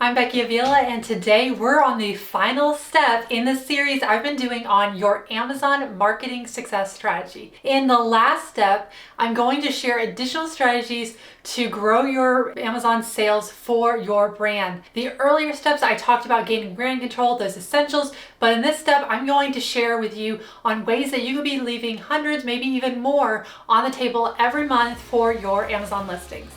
I'm Becky Avila, and today we're on the final step in the series I've been doing on your Amazon marketing success strategy. In the last step, I'm going to share additional strategies to grow your Amazon sales for your brand. The earlier steps I talked about gaining brand control, those essentials, but in this step I'm going to share with you on ways that you could be leaving hundreds, maybe even more on the table every month for your Amazon listings.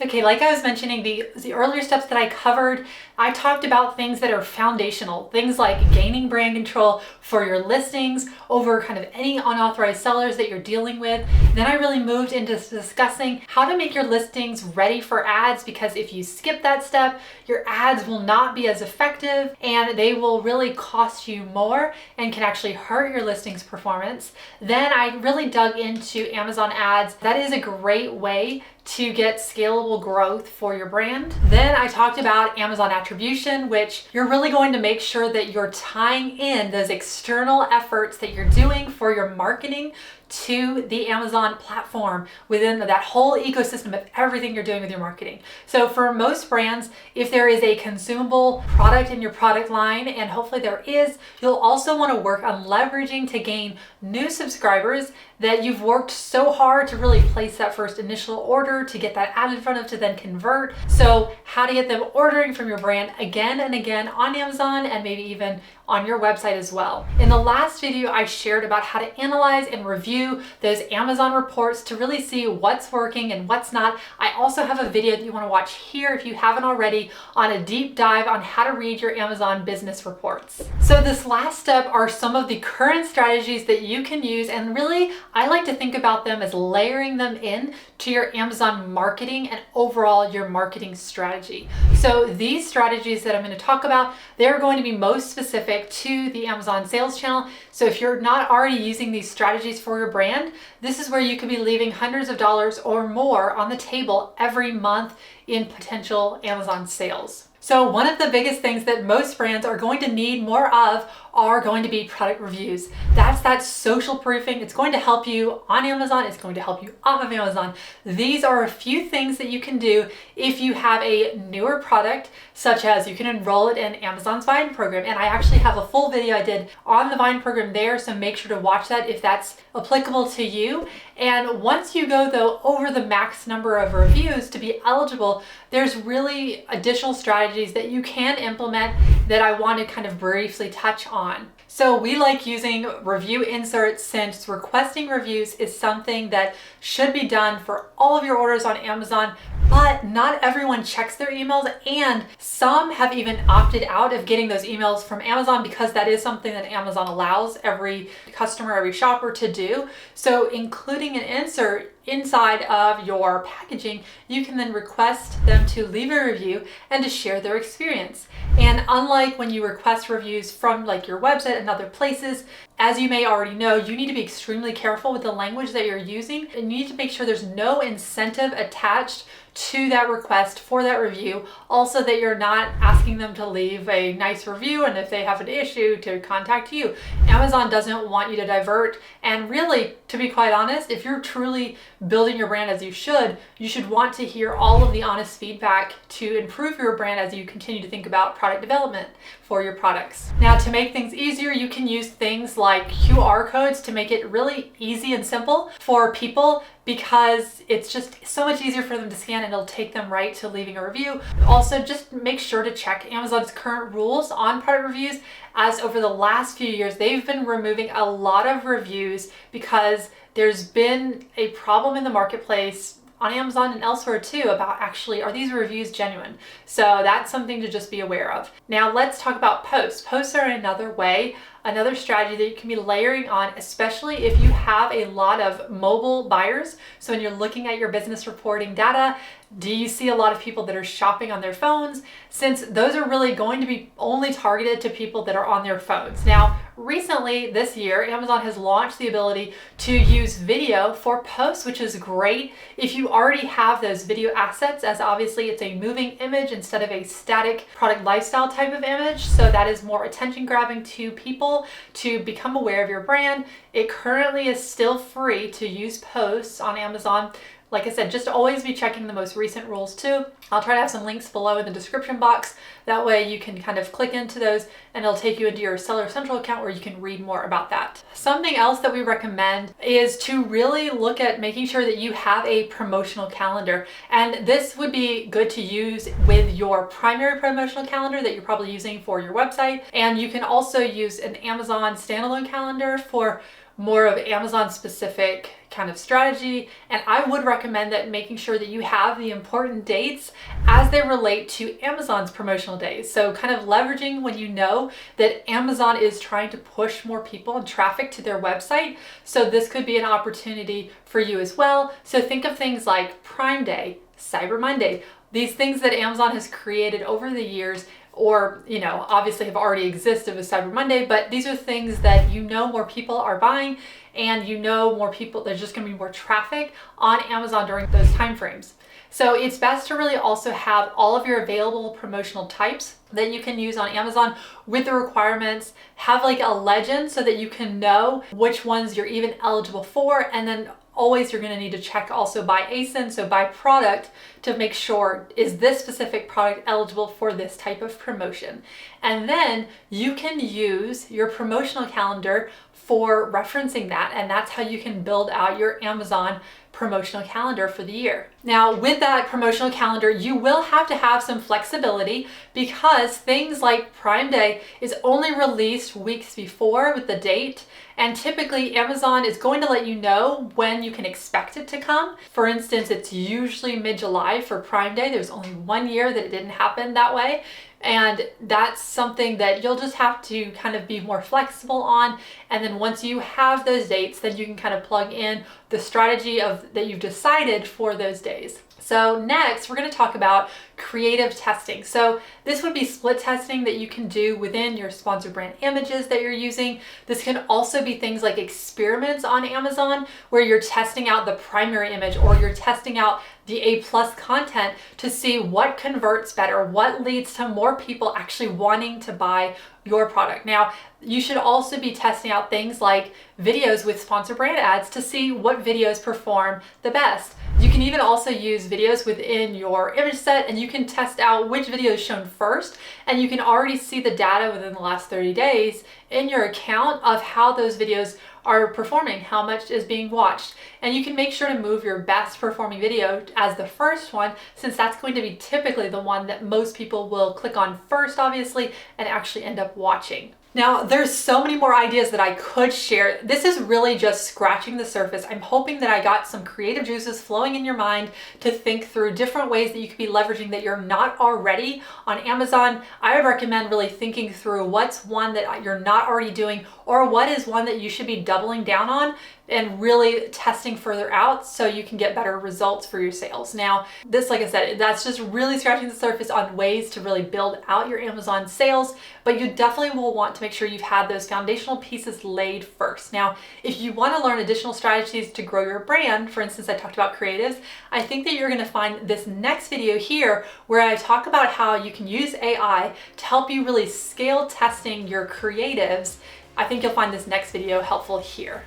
Okay, like I was mentioning, the earlier steps that I covered, I talked about things that are foundational, things like gaining brand control for your listings over kind of any unauthorized sellers that you're dealing with. Then I really moved into discussing how to make your listings ready for ads, because if you skip that step, your ads will not be as effective and they will really cost you more and can actually hurt your listings performance. Then I really dug into Amazon ads. That is a great way to get scalable growth for your brand. Then I talked about Amazon attribution, which you're really going to make sure that you're tying in those external efforts that you're doing for your marketing to the Amazon platform within that whole ecosystem of everything you're doing with your marketing. So for most brands, if there is a consumable product in your product line, and hopefully there is, you'll also want to work on leveraging to gain new subscribers that you've worked so hard to really place that first initial order, to get that ad in front of, to then convert. So how to get them ordering from your brand again and again on Amazon, and maybe even on your website as well. In the last video, I shared about how to analyze and review those Amazon reports to really see what's working and what's not. I also have a video that you want to watch here if you haven't already, on a deep dive on how to read your Amazon business reports. So this last step are some of the current strategies that you can use, and really I like to think about them as layering them in to your Amazon marketing and overall your marketing strategy. So these strategies that I'm going to talk about, they're going to be most specific to the Amazon sales channel. So if you're not already using these strategies for your brand, this is where you could be leaving hundreds of dollars or more on the table every month in potential Amazon sales. So one of the biggest things that most brands are going to need more of are going to be product reviews. That's that social proofing. It's going to help you on Amazon. It's going to help you off of Amazon. These are a few things that you can do if you have a newer product, such as you can enroll it in Amazon's Vine program. And I actually have a full video I did on the Vine program there, so make sure to watch that if that's applicable to you. And once you go though over the max number of reviews to be eligible, there's really additional strategies that you can implement that I want to kind of briefly touch on. So we like using review inserts, since requesting reviews is something that should be done for all of your orders on Amazon, but not everyone checks their emails, and some have even opted out of getting those emails from Amazon because that is something that Amazon allows every customer, every shopper to do. So including an insert inside of your packaging, you can then request them to leave a review and to share their experience. And unlike when you request reviews from like your website and other places, as you may already know, you need to be extremely careful with the language that you're using, and you need to make sure there's no incentive attached to that request for that review. Also, that you're not asking them to leave a nice review and if they have an issue to contact you. Amazon doesn't want you to divert, and really, to be quite honest, if you're truly building your brand as you should want to hear all of the honest feedback to improve your brand as you continue to think about product development for your products. Now, to make things easier, you can use things like QR codes to make it really easy and simple for people, because it's just so much easier for them to scan and it'll take them right to leaving a review. Also, just make sure to check Amazon's current rules on product reviews, as over the last few years they've been removing a lot of reviews because there's been a problem in the marketplace on Amazon and elsewhere too about actually, are these reviews genuine? So that's something to just be aware of. Now let's talk about posts. Posts are another way, another strategy that you can be layering on, especially if you have a lot of mobile buyers. So when you're looking at your business reporting data, do you see a lot of people that are shopping on their phones? Since those are really going to be only targeted to people that are on their phones. Now, recently this year, Amazon has launched the ability to use video for posts, which is great if you already have those video assets, as obviously it's a moving image instead of a static product lifestyle type of image. So that is more attention grabbing to people to become aware of your brand. It currently is still free to use posts on Amazon like I said, just always be checking the most recent rules too. I'll try to have some links below in the description box. That way you can kind of click into those and it'll take you into your Seller Central account where you can read more about that. Something else that we recommend is to really look at making sure that you have a promotional calendar. And this would be good to use with your primary promotional calendar that you're probably using for your website. And you can also use an Amazon standalone calendar for more of Amazon specific kind of strategy. And I would recommend that making sure that you have the important dates as they relate to Amazon's promotional days. So kind of leveraging when you know that Amazon is trying to push more people and traffic to their website. So this could be an opportunity for you as well. So think of things like Prime Day, Cyber Monday, these things that Amazon has created over the years, or, you know, obviously have already existed with Cyber Monday, but these are things that you know more people are buying and you know more people, there's just going to be more traffic on Amazon during those time frames. So it's best to really also have all of your available promotional types that you can use on Amazon with the requirements, have like a legend so that you can know which ones you're even eligible for, and then always you're going to need to check also by ASIN, so by product, to make sure is this specific product eligible for this type of promotion. And then you can use your promotional calendar for referencing that, and that's how you can build out your Amazon promotional calendar for the year. Now, with that promotional calendar, you will have to have some flexibility because things like Prime Day is only released weeks before with the date. And typically Amazon is going to let you know when you can expect it to come. For instance, it's usually mid-July for Prime Day. There's only one year that it didn't happen that way. And that's something that you'll just have to kind of be more flexible on. And then once you have those dates, then you can kind of plug in the strategy of that you've decided for those days. So next, we're going to talk about creative testing. So this would be split testing that you can do within your sponsored brand images that you're using. This can also be things like experiments on Amazon where you're testing out the primary image or you're testing out the A+ content to see what converts better, what leads to more people actually wanting to buy your product. Now, you should also be testing out things like videos with sponsored brand ads to see what videos perform the best. You can even also use videos within your image set and you can test out which video is shown first, and you can already see the data within the last 30 days in your account of how those videos are performing, how much is being watched. And you can make sure to move your best performing video as the first one, since that's going to be typically the one that most people will click on first, obviously, and actually end up watching. Now, there's so many more ideas that I could share. This is really just scratching the surface. I'm hoping that I got some creative juices flowing in your mind to think through different ways that you could be leveraging that you're not already on Amazon. I would recommend really thinking through what's one that you're not already doing, or what is one that you should be doubling down on and really testing further out so you can get better results for your sales. Now, this, like I said, that's just really scratching the surface on ways to really build out your Amazon sales, but you definitely will want to make sure you've had those foundational pieces laid first. Now, if you want to learn additional strategies to grow your brand, for instance, I talked about creatives, I think that you're going to find this next video here where I talk about how you can use AI to help you really scale testing your creatives. I think you'll find this next video helpful here.